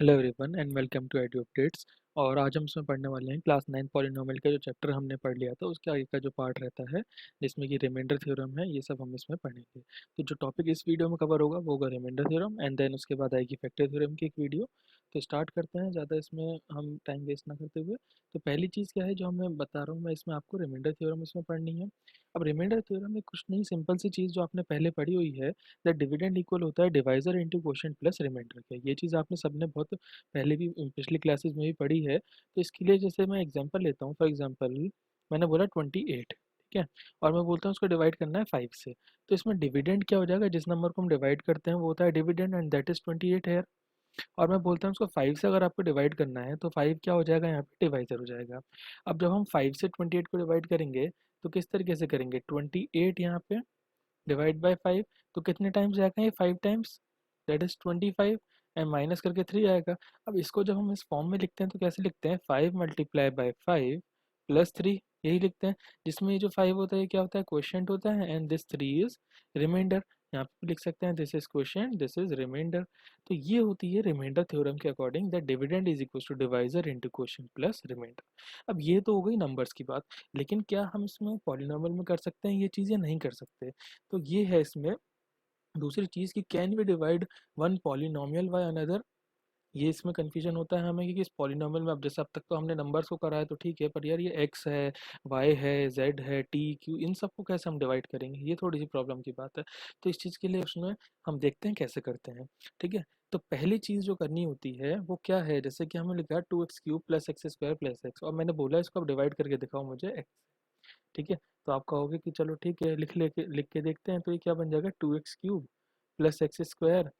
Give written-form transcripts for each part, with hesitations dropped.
Hello everyone and welcome to Edu Updates. और आज हम इसमें पढ़ने वाले हैं क्लास 9 पॉलिनोमियल का जो चैप्टर हमने पढ़ लिया था उसके आगे का जो पार्ट रहता है जिसमें कि रिमाइंडर थ्योरम है, ये सब हम इसमें पढ़ेंगे। तो जो टॉपिक इस वीडियो में कवर होगा वो होगा रिमाइंडर थ्योरम एंड देन उसके बाद आएगी फैक्टर थ्योरम की एक वीडियो। तो स्टार्ट करते हैं, ज़्यादा इसमें हम टाइम वेस्ट ना करते हुए। तो पहली चीज़ क्या है जो मैं बता रहा हूँ, मैं इसमें आपको रिमाइंडर थ्योरम इसमें पढ़नी है। अब रिमाइंडर थ्योरम में कुछ नहीं, सिंपल सी चीज़ जो आपने पहले पढ़ी हुई है, दैट डिविडेंड इक्वल होता है divisor into quotient plus remainder का। ये चीज़ आपने सबने बहुत पहले भी पिछली क्लासेस में भी पढ़ी है। तो इसके लिए जैसे मैं एग्जांपल लेता हूँ, फॉर एग्जांपल मैंने बोला 28, ठीक है, और मैं बोलता हूँ उसको डिवाइड करना है 5 से। तो इसमें डिविडेंड क्या हो जाएगा, जिस नंबर को हम डिवाइड करते हैं वो होता है डिविडेंड एंड दैट इज 28 है। और मैं बोलता हूँ उसको 5 से अगर आपको डिवाइड करना है तो 5 क्या हो जाएगा, यहाँ पे डिवाइजर हो जाएगा। अब जब हम 5 से 28 को डिवाइड करेंगे तो किस तरीके से करेंगे, 28 यहाँ पे डिवाइड बाय 5, तो कितने टाइम्स जाएगा ये, 5 times, that is 25, and minus करके 3 आएगा। अब इसको जब हम इस फॉर्म में लिखते हैं तो कैसे लिखते हैं, 5 मल्टीप्लाई बाय 5 प्लस 3, यही लिखते हैं। जिसमें ये जो 5 होता है ये क्या होता है, क्वोशिएंट होता है, एंड दिस 3 इज रिमाइंडर। यहाँ पे लिख सकते हैं this is quotient, this is remainder. तो ये होती है रिमाइंडर थ्योरम के according, that dividend is equal to divisor into quotient plus remainder. अब ये तो हो गई नंबर्स की बात, लेकिन क्या हम इसमें पॉलिनोमियल में कर सकते हैं ये चीज़ या नहीं कर सकते। तो ये है इसमें दूसरी चीज़ कि can we divide one polynomial by another. ये इसमें कन्फ्यूजन होता है हमें कि इस पॉलिनोमियल में, अब जैसे अब तक तो हमने नंबर्स को करा है तो ठीक है, पर यार ये एक्स है, वाई है, जेड है, टी क्यू, इन सबको कैसे हम डिवाइड करेंगे, ये थोड़ी सी प्रॉब्लम की बात है। तो इस चीज़ के लिए उसमें हम देखते हैं कैसे करते हैं। ठीक है, तो पहली चीज़ जो करनी होती है वो क्या है, जैसे कि हमने लिखा है 2x³ plus x square plus x, और मैंने बोला इसको अब डिवाइड करके दिखाओ मुझे एक्स। ठीक है, तो आप कहोगे कि चलो ठीक है, लिख के देखते हैं। तो ये क्या बन जाएगा, 2x³ plus x square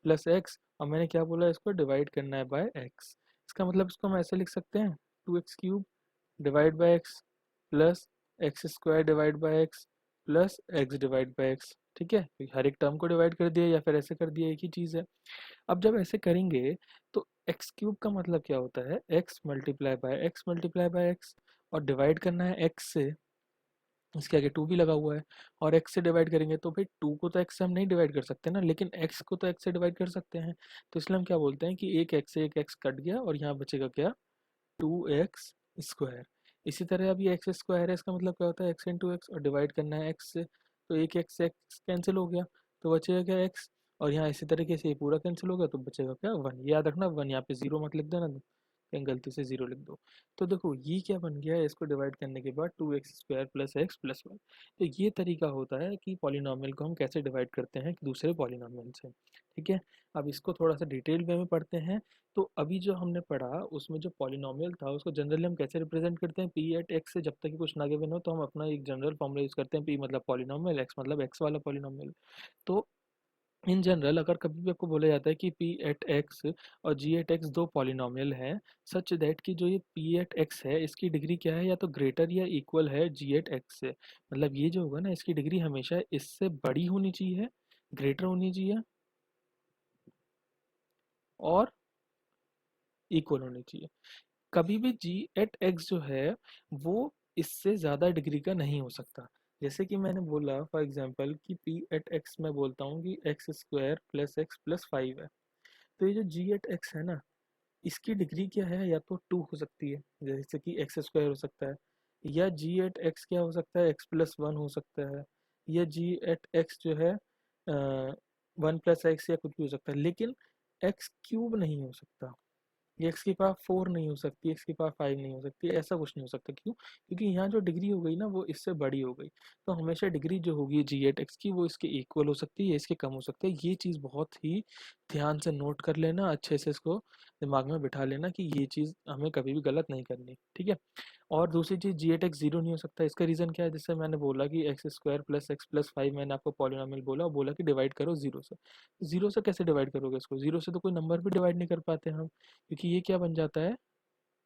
plus x, और मैंने क्या बोला, इसको डिवाइड करना है बाय एक्स। इसका मतलब इसको हम ऐसे लिख सकते हैं, 2x³ divide by x plus x square divide by x plus x divide by x. ठीक है, तो हर एक टर्म को डिवाइड कर दिया या फिर ऐसे कर दिया, एक ही चीज़ है। अब जब ऐसे करेंगे तो x³ का मतलब क्या होता है, x मल्टीप्लाई बाय एक्स, और डिवाइड करना है x से, इसके आगे 2 भी लगा हुआ है, और x से डिवाइड करेंगे तो भाई 2 को तो x से हम नहीं डिवाइड कर सकते ना, लेकिन x को तो x से डिवाइड कर सकते हैं। तो इसलिए हम क्या बोलते हैं कि एक x से एक x कट गया और यहाँ बचेगा क्या, 2x स्क्वायर। इसी तरह अब ये एक्स स्क्वायर है, इसका मतलब क्या होता है, x इंटू एक्स, और डिवाइड करना है x से, तो एक x से x कैंसिल हो गया, तो बचेगा क्या x, और यहाँ इसी तरीके से ये पूरा कैंसिल हो गया तो बचेगा क्या, 1। याद रखना 1, यहाँ पे 0 मत लिख देना, कहीं गलती से 0 लिख दो। तो देखो ये क्या बन गया है, इसको डिवाइड करने के बाद 2x² प्लस एक्स प्लस 1। तो ये तरीका होता है कि पॉलिनॉमियल को हम कैसे डिवाइड करते हैं दूसरे पॉलिनॉमियल से। ठीक है, अब इसको थोड़ा सा डिटेल वे में पढ़ते हैं। तो अभी जो हमने पढ़ा उसमें जो पॉलिनोमियल था उसको जनरली हम कैसे रिप्रेजेंट करते हैं, पी एट एक्स से, जब तक कि कुछ ना गिवन हो तो हम अपना एक जनरल फॉर्मूला यूज करते हैं, पी मतलब पॉलिनोमियल, एक्स मतलब एक्स वाला पॉलिनोमियल। तो इन जनरल अगर कभी भी आपको बोला जाता है कि पी एट एक्स और जी एट एक्स दो पॉलिनोमियल हैं, सच दैट कि जो ये पी एट एक्स है इसकी डिग्री क्या है, या तो ग्रेटर या इक्वल है जी एट एक्स से। मतलब ये जो होगा ना, इसकी डिग्री हमेशा इससे बड़ी होनी चाहिए, ग्रेटर होनी चाहिए, और इक्वल होनी चाहिए। कभी भी जी एट एक्स जो है वो इससे ज़्यादा डिग्री का नहीं हो सकता। जैसे कि मैंने बोला फॉर एग्जांपल कि पी एट एक्स मैं बोलता हूँ कि x square plus x plus 5 है। तो ये जो जी एट एक्स है ना, इसकी डिग्री क्या है, या तो 2 हो सकती है, जैसे कि एक्स स्क्वायर हो सकता है, या जी एट एक्स क्या हो सकता है, एक्स प्लस 1 हो सकता है, या जी एट एक्स जो है 1 प्लस एक्स, या कुछ भी हो सकता है, लेकिन x³ नहीं हो सकता। ये एक्स की पावर 4 नहीं हो सकती, एक्स की पावर 5 नहीं हो सकती, ऐसा कुछ नहीं हो सकता। क्यों, क्योंकि यहाँ जो डिग्री हो गई ना वो इससे बड़ी हो गई। तो हमेशा डिग्री जो होगी जी एट एक्स की वो इसके इक्वल हो सकती है, इसके कम हो सकती है। ये चीज़ बहुत ही ध्यान से नोट कर लेना, अच्छे से इसको दिमाग में बिठा लेना कि ये चीज़ हमें कभी भी गलत नहीं करनी। ठीक है, और दूसरी चीज़ जी एट एक्स जीरो नहीं हो सकता, इसका रीज़न क्या है, जैसे मैंने बोला कि x square plus x plus 5 मैंने आपको पॉलिनॉमियल बोला, और बोला कि डिवाइड करो जीरो से। जीरो से कैसे डिवाइड करोगे इसको, जीरो से तो कोई नंबर भी डिवाइड नहीं कर पाते हम, क्योंकि ये क्या बन जाता है,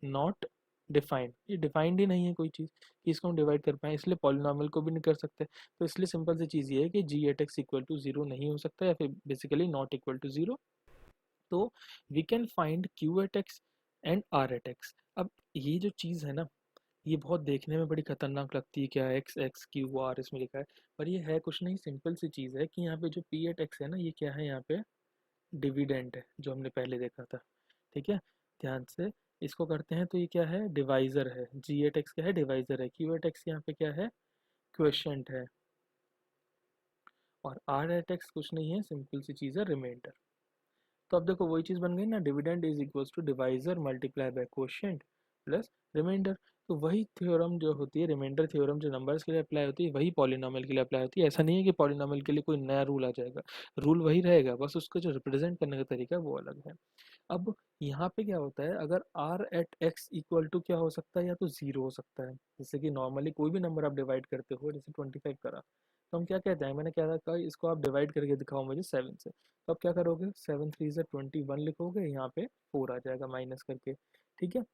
नॉट डिफाइंड। ये डिफाइंड ही नहीं है कोई चीज़ कि इसको हम डिवाइड कर पाएँ, इसलिए पॉलिनॉमियल को भी नहीं कर सकते। तो इसलिए सिंपल सी चीज़ ये है कि g at x equal to zero नहीं हो सकता, या फिर basically not equal to zero. तो we can find q at x and are at x. अब ये जो चीज़ है ना, ये बहुत देखने में बड़ी खतरनाक लगती है, क्या एक्स एक्स क्यू आर इसमें लिखा है, पर ये है कुछ नहीं, सिंपल सी चीज़ है कि यहाँ पे जो पी एट एक्स है ना, ये क्या है, यहाँ पे डिविडेंड है जो हमने पहले देखा था। ठीक है, ध्यान से इसको करते हैं। तो ये क्या है, डिवाइजर है, जी एट एक्स क्या है, डिवाइजर है, क्यू एट एक्स यहाँ पे क्या है, क्वेश्चंट है, और आर एट एक्स कुछ नहीं है, सिंपल सी चीज़ है, रिमाइंडर। तो अब देखो वही चीज़ बन गई ना, dividend is equals to divisor multiply by quotient plus remainder. तो वही थ्योरम जो होती है, रिमाइंडर थ्योरम, जो नंबर्स के लिए अप्लाई होती है वही पॉलिनोमियल के लिए अप्लाई होती है। ऐसा नहीं है कि पॉलिनोमियल के लिए कोई नया रूल आ जाएगा, रूल वही रहेगा, बस उसको जो रिप्रेजेंट करने का तरीका है वो अलग है। अब यहाँ पे क्या होता है, अगर r at x equal to क्या हो सकता है, या तो जीरो हो सकता है, जैसे कि नॉर्मली कोई भी नंबर आप डिवाइड करते हो, जैसे 25 करा तो हम क्या कहते हैं, मैंने क्या कहा, इसको आप डिवाइड करके दिखाओ मुझे 7 से, तो आप क्या करोगे, 7 3 से 21 लिखोगे, यहाँ पे 4 आ जाएगा माइनस करके। ठीक है,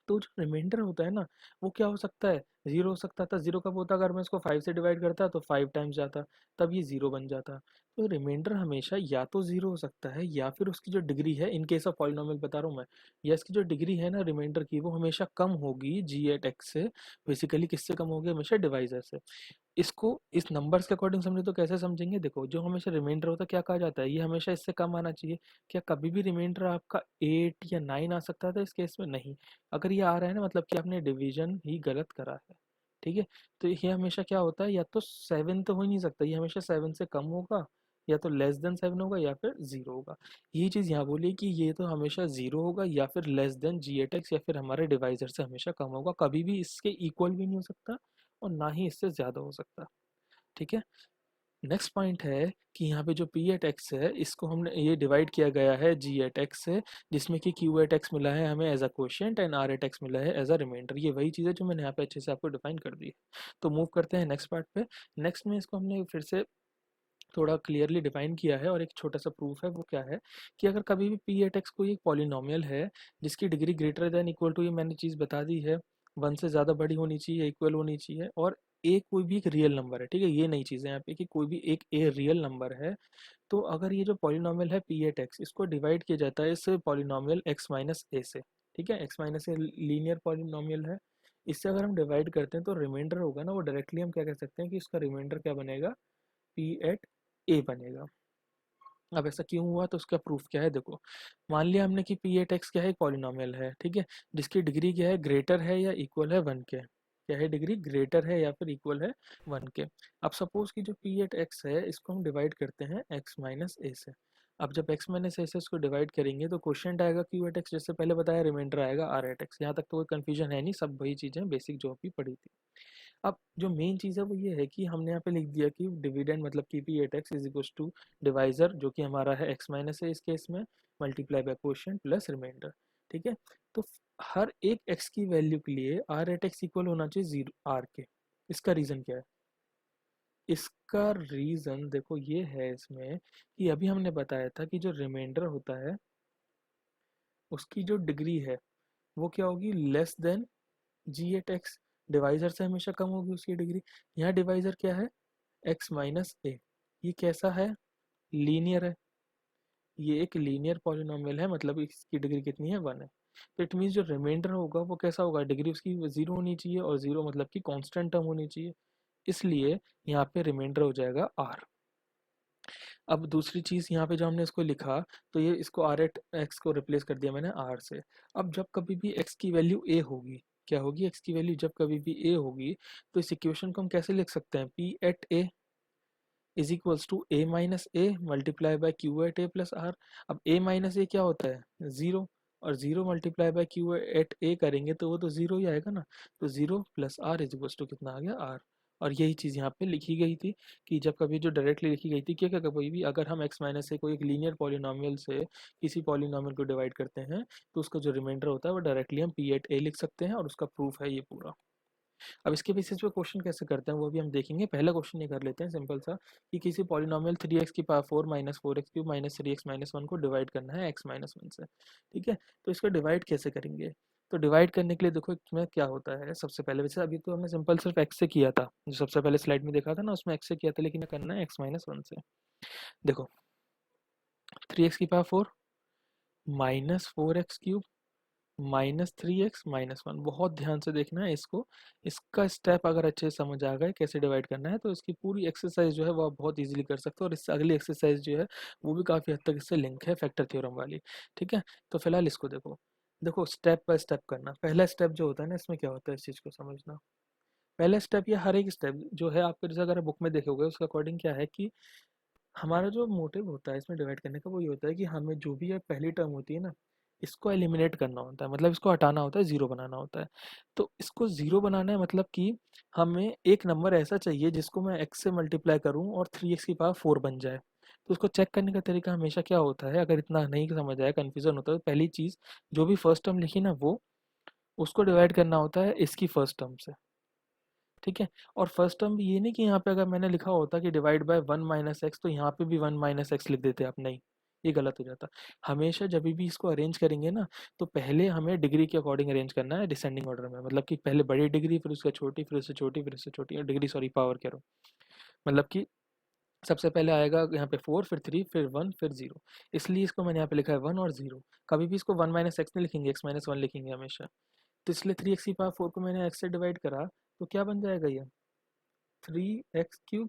तो जो रिमाइंडर होता है ना, वो क्या हो सकता है, जीरो हो सकता था। जीरो कब होता, अगर मैं इसको 5 से डिवाइड करता तो 5 टाइम्स जाता, तब ये जीरो बन जाता। तो रिमाइंडर हमेशा या तो जीरो हो सकता है, या फिर उसकी जो डिग्री है, इन केस ऑफ पॉलिनोमियल बता रहा हूँ मैं, या इसकी जो डिग्री है ना रिमाइंडर की, वो हमेशा कम होगी जी एट एक्स से। बेसिकली किससे कम होगी, हमेशा डिवाइजर से। इसको इस नंबर्स के अकॉर्डिंग समझे तो कैसे समझेंगे, देखो जो हमेशा रिमाइंडर होता है क्या कहा जाता है, ये हमेशा इससे कम आना चाहिए। क्या कभी भी रिमाइंडर आपका 8 या 9 आ सकता था इस केस में, नहीं। अगर ये आ रहा है ना, मतलब कि आपने डिवीजन ही गलत करा है। ठीक है, तो ये हमेशा क्या होता है, या तो 7 तो हो ही नहीं सकता, ये हमेशा 7 से कम होगा, या तो लेस देन 7 होगा, या फिर जीरो होगा। यही चीज़ यहाँ बोली कि ये तो हमेशा जीरो होगा, या फिर less than ji at x, या फिर हमारे डिवाइजर से हमेशा कम होगा, कभी भी इसके इक्वल भी नहीं हो सकता, और ना ही इससे ज़्यादा हो सकता। ठीक है, नेक्स्ट पॉइंट है कि यहाँ पे जो पी एट एक्स है, इसको हमने ये डिवाइड किया गया है जी एट एक्स से, जिसमें कि क्यू एट एक्स मिला है हमें as a quotient, and are at x मिला है एज अ रिमाइंडर। ये वही चीज़ है जो मैंने यहाँ पे अच्छे से आपको डिफाइन कर दी है। तो मूव करते हैं नेक्स्ट पार्ट पे। नेक्स्ट में इसको हमने फिर से थोड़ा क्लियरली डिफाइन किया है, और एक छोटा सा प्रूफ है, वो क्या है कि अगर कभी भी पी एट एक्स कोई एक पॉलिनोमियल है जिसकी degree greater than equal to, ये मैंने चीज़ बता दी है, 1 से ज़्यादा बड़ी होनी चाहिए, इक्वल होनी चाहिए, और ए कोई भी एक रियल नंबर है। ठीक है, ये नई चीज़ है यहाँ पे कि कोई भी एक ए रियल नंबर है, तो अगर ये जो पॉलिनोमियल है पी एट एक्स, इसको डिवाइड किया जाता है इस पॉलिनोमियल एक्स माइनस ए से। ठीक है, x minus a linear polynomial है, इससे अगर हम डिवाइड करते हैं तो रिमाइंडर होगा ना, वो डायरेक्टली हम क्या कह सकते हैं कि इसका रिमाइंडर क्या बनेगा, पी एट ए बनेगा। अब ऐसा क्यों हुआ, तो उसका प्रूफ क्या है, देखो मान लिया हमने कि पी एट एक्स क्या है, एक पॉलिनोमियल है, ठीक है, जिसकी डिग्री क्या है, ग्रेटर है या इक्वल है 1 के। क्या है डिग्री, ग्रेटर है या फिर इक्वल है 1 के। अब सपोज कि जो पी एट एक्स है, इसको हम डिवाइड करते हैं एक्स माइनस ए से। अब जब एक्स माइनस ए से इसको डिवाइड करेंगे तो क्वेश्चन आएगा क्यू एट एक्स, जैसे पहले बताया, रिमाइंडर आएगा आर एट एक्स। यहाँ तक तो कोई कंफ्यूजन है नहीं, सब वही चीज़ें बेसिक जो अभी पढ़ी थी। अब जो मेन चीज़ है वो ये है कि हमने यहाँ पे लिख दिया कि डिविडेंड मतलब कि P at x is equal to divisor, जो कि हमारा है एक्स माइनस है इस केस में, multiply by quotient plus remainder. ठीक है, तो हर एक एक्स की वैल्यू के लिए आर एट एक्स इक्वल होना चाहिए जीरो आर के। इसका रीज़न क्या है, इसका रीज़न देखो ये है इसमें कि अभी हमने बताया था कि जो रिमाइंडर होता है उसकी जो डिग्री है वो क्या होगी, less than ji at x. Divisor से हमेशा कम होगी उसकी डिग्री। यहाँ डिवाइजर क्या है, एक्स माइनस ए। ये कैसा है, लीनियर है, ये एक लीनियर पॉलिनोमियल है, मतलब इसकी डिग्री कितनी है, 1 है। तो इट मीन्स जो रिमाइंडर होगा वो कैसा होगा, डिग्री उसकी जीरो होनी चाहिए, और जीरो मतलब कि कांस्टेंट टर्म होनी चाहिए, इसलिए यहाँ पे रिमाइंडर हो जाएगा आर। अब दूसरी चीज़ यहाँ पे जो हमने इसको लिखा, तो ये इसको आर एट एक्स को रिप्लेस कर दिया मैंने आर से। अब जब कभी भी एक्स की वैल्यू ए होगी, क्या होगी, एक्स की वैल्यू जब कभी भी ए होगी, तो इस इक्वेशन को हम कैसे लिख सकते हैं, p at a is equals to a minus a multiply by q at a plus r. अब ए माइनस ए क्या होता है, जीरो, और zero multiply by q at a करेंगे तो वो तो जीरो ही आएगा ना। तो zero plus r is equals to कितना आ गया, आर। और यही चीज़ यहाँ पे लिखी गई थी कि जब कभी जो डायरेक्टली लिखी गई थी, क्या क्या कभी भी अगर हम एक्स माइनस से कोई एक लीनियर पॉलिनोमियल से किसी पॉलिनोमियल को डिवाइड करते हैं, तो उसका जो रिमाइंडर होता है वो डायरेक्टली हम पी एट ए लिख सकते हैं, और उसका प्रूफ है ये पूरा। अब इसके बेसिस पे क्वेश्चन कैसे करते हैं वो भी हम देखेंगे। पहला क्वेश्चन ये कर लेते हैं सिंपल सा, कि किसी पॉलिनोमियल 3x की power 4 minus 4x cube minus 3x minus 1 को डिवाइड करना है x माइनस 1 से। ठीक है, तो इसको डिवाइड कैसे करेंगे, तो डिवाइड करने के लिए देखो इसमें क्या होता है, सबसे पहले वैसे अभी तो हमने सिंपल सिर्फ x से किया था, जो सबसे पहले स्लाइड में देखा था ना उसमें x से किया था, लेकिन ये करना है x माइनस 1 से। देखो 3x की power 4 minus 4x cube -3x-1। बहुत ध्यान से देखना है इसको। इसका स्टेप अगर अच्छे से समझ आ गए कैसे डिवाइड करना है तो इसकी पूरी एक्सरसाइज जो है वो आप बहुत इजीली कर सकते हो, और इससे अगली एक्सरसाइज जो है वो भी काफ़ी हद तक इससे लिंक है, फैक्टर थ्योरम वाली। ठीक है, तो फिलहाल इसको देखो। देखो स्टेप बाय स्टेप करना। पहला स्टेप जो होता है ना, इसमें क्या होता है इस चीज़ को समझना। पहला स्टेप, या हर एक स्टेप जो है आपके, जैसे अगर बुक में देखोगे उसके अकॉर्डिंग क्या है कि हमारा जो मोटिव होता है इसमें डिवाइड करने का वो ये होता है कि हमें जो भी ये पहली टर्म होती है ना, इसको एलिमिनेट करना होता है, मतलब इसको हटाना होता है, ज़ीरो बनाना होता है। तो इसको ज़ीरो बनाना है मतलब कि हमें एक नंबर ऐसा चाहिए जिसको मैं x से मल्टीप्लाई करूं और 3x की पावर 4 बन जाए। तो उसको चेक करने का तरीका हमेशा क्या होता है, अगर इतना नहीं समझ आया, कन्फ्यूज़न होता है, तो पहली चीज़ जो भी फर्स्ट टर्म लिखी ना वो, उसको डिवाइड करना होता है इसकी फर्स्ट टर्म से। ठीक है, और फर्स्ट टर्म भी ये नहीं कि यहाँ पे अगर मैंने लिखा होता कि डिवाइड बाय 1 - x तो यहाँ पे भी 1 - x लिख देते आप, नहीं, ये गलत हो जाता। हमेशा जब भी इसको अरेंज करेंगे ना, तो पहले हमें डिग्री के अकॉर्डिंग अरेंज करना है, डिसेंडिंग ऑर्डर में, मतलब कि पहले बड़ी डिग्री, फिर उसका छोटी, फिर उससे छोटी, फिर उससे छोटी, और डिग्री सॉरी पावर कह रहा हूँ, मतलब कि सबसे पहले आएगा यहाँ पे 4, फिर 3, फिर 1, फिर 0। इसलिए इसको मैंने यहाँ पे लिखा है 1 और 0। कभी भी इसको 1 - x नहीं लिखेंगे, x - 1 लिखेंगे हमेशा। तो इसलिए 3x की पावर 4 को मैंने x से डिवाइड करा, तो क्या बन जाएगा ये 3x3।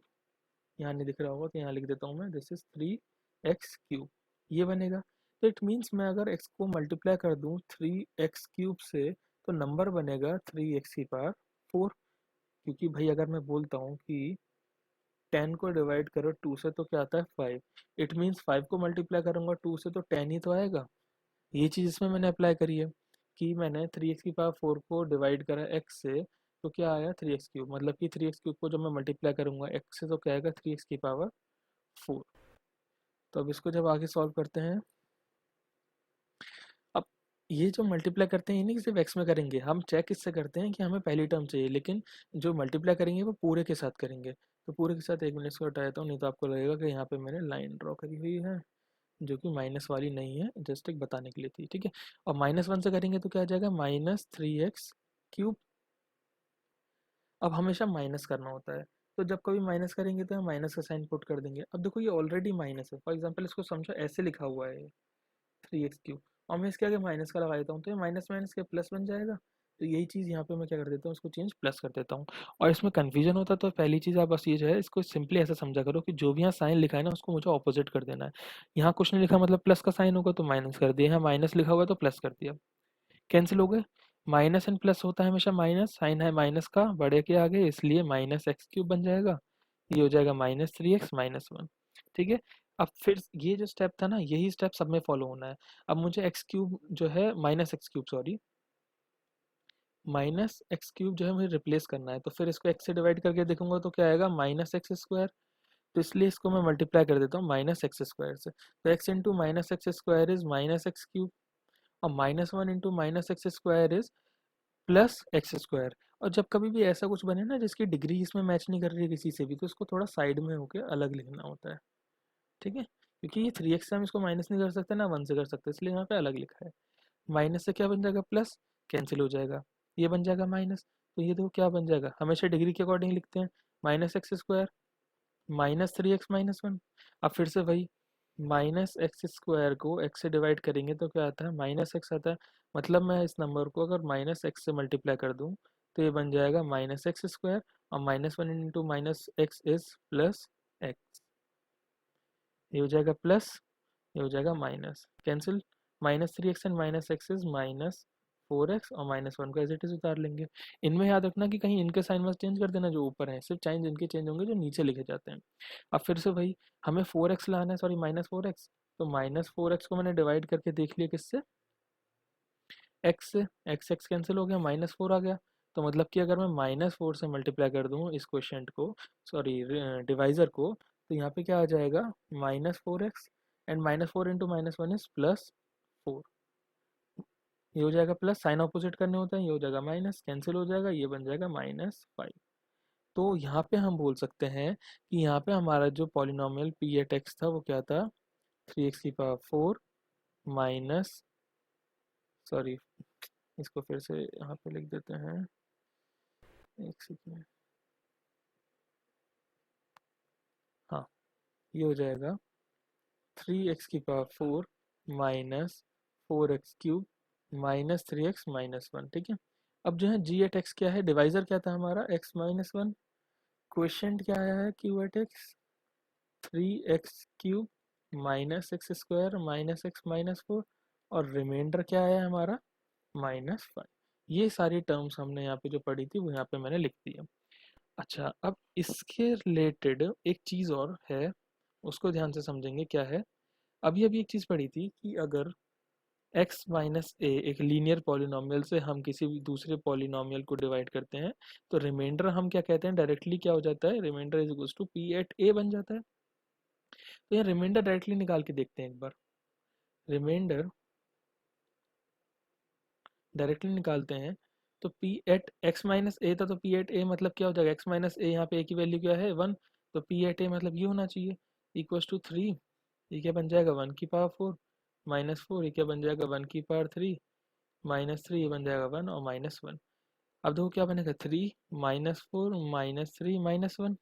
यहाँ नहीं दिख रहा होगा तो यहाँ लिख देता हूँ मैं, दिस इज 3x3, ये बनेगा। तो इट मीन्स मैं अगर x को मल्टीप्लाई कर दूँ 3x3 से, तो नंबर बनेगा 3x की पावर 4। क्योंकि भाई अगर मैं बोलता हूँ कि 10 को डिवाइड करो 2 से तो क्या आता है 5, इट मीन्स 5 को मल्टीप्लाई करूंगा 2 से तो 10 ही तो आएगा। ये चीज़ इसमें मैंने अप्लाई करी है कि मैंने 3x की पावर 4 को डिवाइड करा x से, तो क्या आया 3x3, मतलब कि 3x3 को जब मैं मल्टीप्लाई करूंगा x से तो क्या आएगा 3x की पावर 4। तो अब इसको जब आगे सॉल्व करते हैं, अब ये जो मल्टीप्लाई करते हैं ये नहीं कि सिर्फ x में करेंगे, हम चेक इससे करते हैं कि हमें पहली टर्म चाहिए, लेकिन जो मल्टीप्लाई करेंगे वो पूरे के साथ करेंगे। तो पूरे के साथ एक मिनट इसको हटा देता हूँ, नहीं तो आपको लगेगा कि यहाँ पे मैंने लाइन ड्रॉ करी हुई है जो कि माइनस वाली नहीं है, जस्ट एक बताने के लिए थी। ठीक है, और -1 से करेंगे तो क्या आ जाएगा -3x3। अब हमेशा माइनस करना होता है, तो जब कभी माइनस करेंगे तो हम माइनस का साइन पुट कर देंगे। अब देखो ये ऑलरेडी माइनस है, फॉर एग्जाम्पल इसको समझो ऐसे लिखा हुआ है 3x3, और मैं इसके आगे माइनस का लगा देता हूँ तो ये माइनस माइनस के प्लस बन जाएगा। तो यही चीज़ यहाँ पे मैं क्या कर देता हूँ, इसको चेंज प्लस कर देता हूँ। और इसमें कन्फ्यूजन होता है तो पहली चीज़ आप बस ये जो है इसको सिंपली ऐसा समझा करो कि जो भी यहाँ साइन लिखा है ना उसको मुझे ऑपोजिट कर देना है। यहाँ कुछ नहीं लिखा मतलब प्लस का साइन होगा तो माइनस कर दिया, यहाँ माइनस लिखा हुआ तो प्लस कर दिया, कैंसिल हो गए। माइनस एंड प्लस होता है हमेशा माइनस, साइन है माइनस का बड़े के आगे, इसलिए -x3 बन जाएगा। ये हो जाएगा -3x-1। ठीक है, अब फिर ये जो स्टेप था ना यही स्टेप सब में फॉलो होना है। अब मुझे x3 जो है -x3 सॉरी, -x3 जो है मुझे रिप्लेस करना है, तो फिर इसको x से डिवाइड करके देखूंगा तो क्या आएगा -x²। तो इसलिए इसको मैं मल्टीप्लाई कर देता हूँ -x² से, तो x into -x² is -x3, और -1 इंटू -x² इज +x²। और जब कभी भी ऐसा कुछ बने ना जिसकी डिग्री इसमें मैच नहीं कर रही है किसी से भी, तो इसको थोड़ा साइड में होके अलग लिखना होता है। ठीक है, क्योंकि ये 3x से हम इसको माइनस नहीं कर सकते ना 1 से कर सकते, इसलिए यहाँ पे अलग लिखा है। माइनस से क्या बन जाएगा प्लस, कैंसिल हो जाएगा, ये बन जाएगा माइनस। तो ये देखो क्या बन जाएगा, हमेशा डिग्री के अकॉर्डिंग लिखते हैं, -x² -3x-1। अब फिर से वही, -x² को x से डिवाइड करेंगे तो क्या आता है -x आता है, मतलब मैं इस नंबर को अगर -x से मल्टीप्लाई कर दूं तो ये बन जाएगा -x², और -1 इंटू -x इज +x, ये हो जाएगा प्लस, ये हो जाएगा minus, cancel, -3x and -x is -4x, और -1 को एज इट इज उतार लेंगे। इनमें याद रखना कि कहीं इनके साइन मत चेंज कर देना जो ऊपर है, सिर्फ साइन इनके चेंज होंगे जो नीचे लिखे जाते हैं। अब फिर से भाई हमें 4x लाना है, सॉरी -4x, तो -4x को मैंने डिवाइड करके देख लिया किससे, x से, x कैंसिल हो गया, -4 आ गया। तो मतलब कि अगर मैं -4 से मल्टीप्लाई कर दूँ इस क्वेश्चन को, सॉरी डिवाइजर को, तो यहाँ पे क्या आ जाएगा -4x, एंड -4 इंटू -1 इज +4, ये हो जाएगा प्लस, साइन ऑपोजिट करने होते हैं, ये हो जाएगा माइनस, कैंसिल हो जाएगा, ये बन जाएगा -5। तो यहाँ पे हम बोल सकते हैं कि यहाँ पे हमारा जो पॉलिनोमियल पी एट एक्स था वो क्या था, 3x की पावर 4 माइनस, सॉरी इसको फिर से यहाँ पे लिख देते हैं, एक सेकेंड, हाँ, ये हो जाएगा 3x की पावर 4 माइनस 4x³ -3x-1, ठीक है। अब जो है जी एट एक्स क्या है, डिवाइजर क्या था हमारा, x-1, क्वेश्चन क्या आया है Q at x 3x³ -x² -x-4, और रिमाइंडर क्या आया हमारा -5। ये सारी टर्म्स हमने यहाँ पे जो पढ़ी थी वो यहाँ पे मैंने लिख दी है। अच्छा, अब इसके रिलेटेड एक चीज़ और है, उसको ध्यान से समझेंगे क्या है। अभी अभी एक चीज़ पढ़ी थी कि अगर x माइनस ए एक लीनियर पॉलिनोमियल से हम किसी भी दूसरे पॉलिनोमियल को डिवाइड करते हैं, तो रिमाइंडर हम क्या कहते हैं, डायरेक्टली क्या हो जाता है, remainder is equals to p at a बन जाता है। तो यहाँ रिमाइंडर डायरेक्टली निकाल के देखते हैं एक बार। रिमाइंडर डायरेक्टली निकालते हैं तो पी एट एक्स माइनस ए था, तो पी एट ए मतलब क्या हो जाएगा, एक्स माइनस ए, यहाँ पे ए की वैल्यू क्या है 1, तो पी एट ए मतलब ये होना चाहिए इक्वल्स टू 3। ये क्या बन जाएगा 1⁴ -4, ये क्या बन जाएगा 1⁵3 -3, ये बन जाएगा 1 और -1। अब देखो क्या बनेगा 3 -4 -3 -1,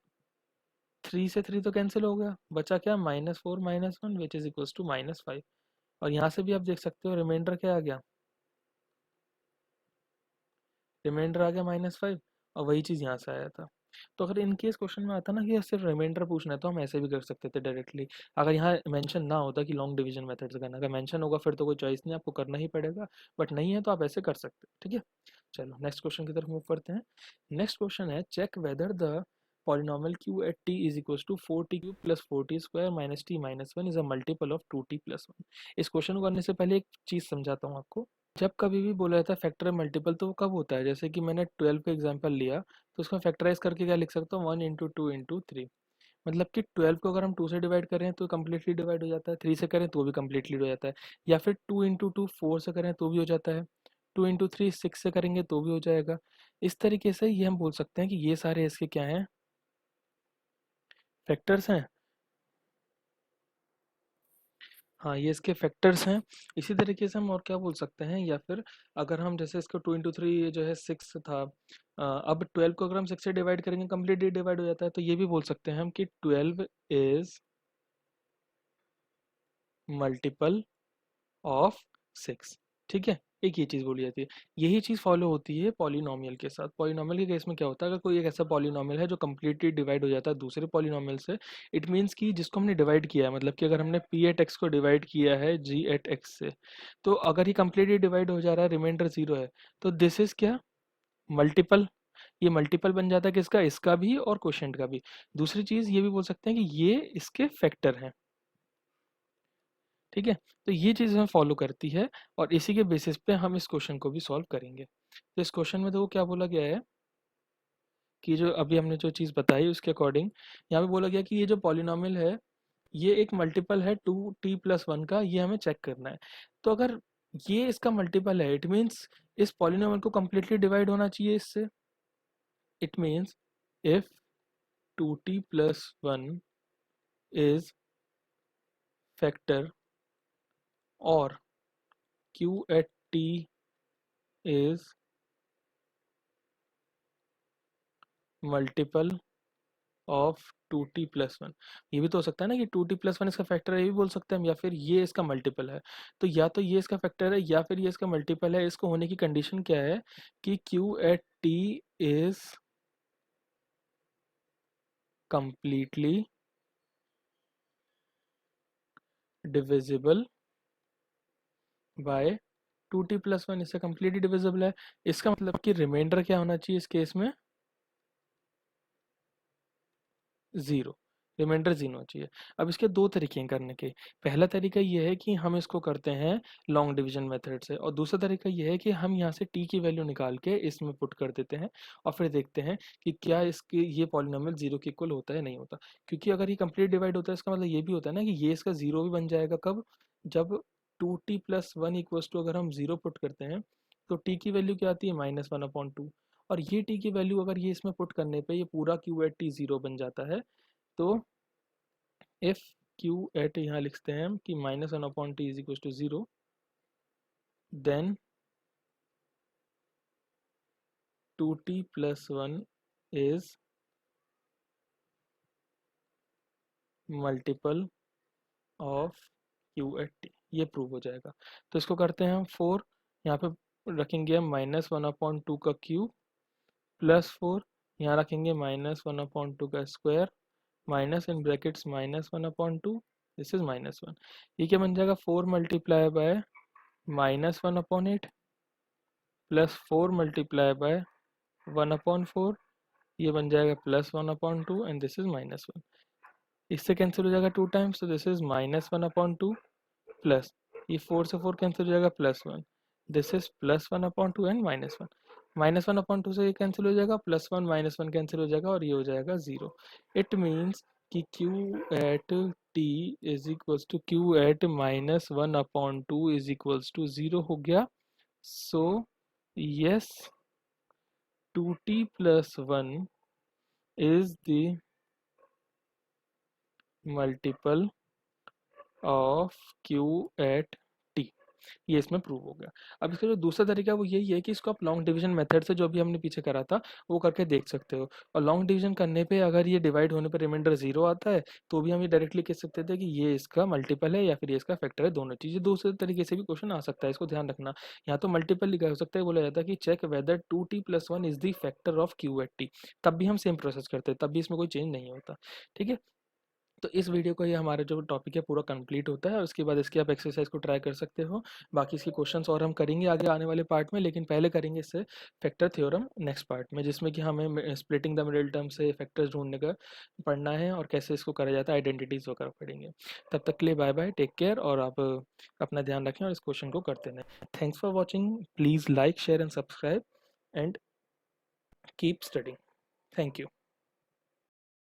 3 से 3 तो कैंसिल हो गया, बचा क्या -4 -1 विच इज इक्वल्स टू -5। और यहाँ से भी आप देख सकते हो रिमाइंडर क्या आ गया, रिमाइंडर आ गया -5, और वही चीज़ यहाँ से आया था। तो अगर इन केस क्वेश्चन में आता ना कि सिर्फ रिमाइंडर पूछना है तो हम ऐसे भी कर सकते थे डायरेक्टली, अगर यहाँ मेंशन ना होता कि लॉन्ग डिवीजन मेथड से करना, अगर मेंशन होगा फिर तो कोई चॉइस नहीं, आपको करना ही पड़ेगा, बट नहीं है तो आप ऐसे कर सकते हैं, ठीक है। चलो नेक्स्ट क्वेश्चन की तरफ मूव करते हैं। नेक्स्ट क्वेश्चन है check whether the polynomial q at t is equals to 4t³ plus 4t square minus t minus 1 is a multiple of 2t plus 1। इस क्वेश्चन को करने से पहले एक चीज़ समझाता हूँ आपको। जब कभी भी बोला जाता है फैक्टर मल्टीपल तो वो कब होता है, जैसे कि मैंने 12 का एग्जांपल लिया तो उसमें फैक्टराइज करके क्या लिख सकता हूँ 1 इंटू 2 इंटू 3। मतलब कि 12 को अगर हम 2 से डिवाइड करें तो कम्प्लीटली डिवाइड हो जाता है, 3 से करें तो भी कम्प्लीटली हो जाता है, या फिर 2 इंटू 2 4 से करें तो भी हो जाता है, 2 इंटू 3 6 से करेंगे तो भी हो जाएगा। इस तरीके से ये हम बोल सकते हैं कि ये सारे इसके क्या हैं, फैक्टर्स हैं। हाँ, ये इसके फैक्टर्स हैं। इसी तरीके से हम और क्या बोल सकते हैं, या फिर अगर हम जैसे इसको 2 इंटू 3 जो है 6 था, अब 12 को अगर हम 6 से डिवाइड करेंगे कम्प्लीटली डिवाइड हो जाता है, तो ये भी बोल सकते हैं हम कि 12 इज मल्टीपल ऑफ 6, ठीक है। एक ये चीज़ बोली जाती है। यही चीज़ फॉलो होती है पॉलिनोमियल के साथ। पॉलिनोमियल के केस में क्या होता है, अगर कोई एक ऐसा पॉलिनोमियल है जो कम्प्लीटली डिवाइड हो जाता है दूसरे पॉलिनोमियल से, इट मीन्स कि जिसको हमने डिवाइड किया है, मतलब कि अगर हमने पी एट एक्स को डिवाइड किया है जी एट एक्स से, तो अगर ये कम्प्लीटली डिवाइड हो जा रहा है, रिमाइंडर 0 है, तो दिस इज क्या, मल्टीपल। ये मल्टीपल बन जाता है किसका, इसका भी और क्वोशिएंट का भी। दूसरी चीज़ ये भी बोल सकते हैं कि ये इसके फैक्टर हैं, ठीक है। तो ये चीज़ हमें फॉलो करती है, और इसी के बेसिस पे हम इस क्वेश्चन को भी सॉल्व करेंगे। तो इस क्वेश्चन में तो क्या बोला गया है कि जो अभी हमने जो चीज़ बताई उसके अकॉर्डिंग यहाँ पे बोला गया कि ये जो पॉलिनोमियल है ये एक मल्टीपल है 2t+1 का, ये हमें चेक करना है। तो अगर ये इसका मल्टीपल है, इट मीन्स इस पॉलिनोमियल को कम्प्लीटली डिवाइड होना चाहिए इससे। It means if 2t+1 is factor और q at t is multiple of 2t+1। ये भी तो हो सकता है ना कि 2t+1 इसका फैक्टर है, ये भी बोल सकते हैं हम, या फिर ये इसका मल्टीपल है। तो या तो ये इसका फैक्टर है या फिर ये इसका मल्टीपल है। इसको होने की कंडीशन क्या है कि q at t is completely divisible by 2t+1, इससे कंप्लीटली डिविजिबल है। इसका मतलब कि रिमाइंडर क्या होना चाहिए इस केस में, 0। रिमाइंडर 0 होना चाहिए। अब इसके दो तरीके हैं करने के। पहला तरीका ये है कि हम इसको करते हैं लॉन्ग डिवीजन मेथड से, और दूसरा तरीका ये है कि हम यहाँ से t की वैल्यू निकाल के इसमें पुट कर देते हैं और फिर देखते हैं कि क्या इसके ये पॉलिनोमियल 0 के इक्वल होता है नहीं होता। क्योंकि अगर ये कंप्लीट डिवाइड होता है इसका मतलब ये भी होता है ना कि ये इसका 0 भी बन जाएगा कब, जब 2t+1 इक्वल्स टू अगर हम 0 पुट करते हैं तो t की वैल्यू क्या आती है -1/2, और ये t की वैल्यू अगर ये इसमें पुट करने पे ये पूरा q at t 0 बन जाता है। तो इफ q at यहाँ लिखते हैं हम कि -1/t is equal to 0, then 2t+1 is multiple of q at t। ये प्रूव हो जाएगा। तो इसको करते हैं हम 4, यहाँ पे रखेंगे हम -1/2 का क्यूब +4, यहाँ रखेंगे -1/2 का square minus in brackets -1/2, this is -1। ये क्या बन जाएगा, 4 multiply by -1/8 plus 4 multiply by 1/4, ये बन जाएगा +1/2 एंड दिस इज -1। इससे कैंसिल हो जाएगा 2 टाइम्स, तो दिस इज -1/2 प्लस ये 4 से 4 कैंसिल हो जाएगा +1, दिस इज +1/2 एंड -1। -1/2 से ये कैंसिल हो जाएगा, +1 -1 कैंसिल हो जाएगा और ये हो जाएगा 0। इट मीन्स कि Q at t is equals to Q at -1/2 is equals to 0 हो गया। So yes, 2t + 1 is the multiple of Q at t। ये इसमें प्रूव हो गया। अब इसका जो दूसरा तरीका है वो यही है कि इसको आप लॉन्ग डिवीजन मेथड से जो भी हमने पीछे करा था वो करके देख सकते हो, और लॉन्ग डिवीजन करने पे अगर ये डिवाइड होने पे रिमाइंडर 0 आता है तो भी हम ये डायरेक्टली कह सकते थे कि ये इसका मल्टीपल है या फिर ये इसका फैक्टर है, दोनों चीज़ें। दूसरे तरीके से भी क्वेश्चन आ सकता है, इसको ध्यान रखना। यहाँ तो मल्टीपल लिखा हो सकता है, बोला जाता है कि check whether 2t + 1 is the factor of Q at t, तब भी हम सेम प्रोसेस करते हैं, तब भी इसमें कोई चेंज नहीं होता। ठीक है, तो इस वीडियो का ये हमारा जो टॉपिक है पूरा कंप्लीट होता है, और उसके बाद इसकी आप एक्सरसाइज को ट्राई कर सकते हो। बाकी इसके क्वेश्चंस और हम करेंगे आगे आने वाले पार्ट में, लेकिन पहले करेंगे इससे फैक्टर थ्योरम नेक्स्ट पार्ट में, जिसमें कि हमें स्प्लिटिंग द मिडिल टर्म से फैक्टर्स ढूंढने का पढ़ना है और कैसे इसको करा जाता है, आइडेंटिटीज वगैरह पढ़ेंगे। तब तक के लिए बाय बाय, टेक केयर, और आप अपना ध्यान रखें और इस क्वेश्चन को करते रहें। Thanks for watching, please like share and subscribe and keep studying. Thank you.